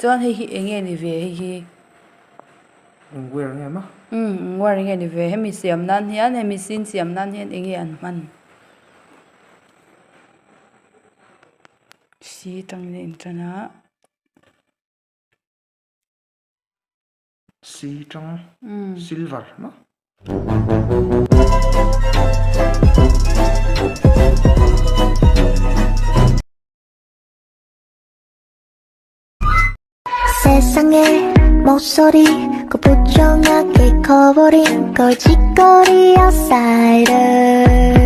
Chuan hei hi enge ni ve hi wer nge ma war nge ni ve hemi siam nan hian hemi sin siam nan hian enge an man si tang le intana si tang silver ma 세상에 목소리 그 부정하게 커버린 거짓거리 outsider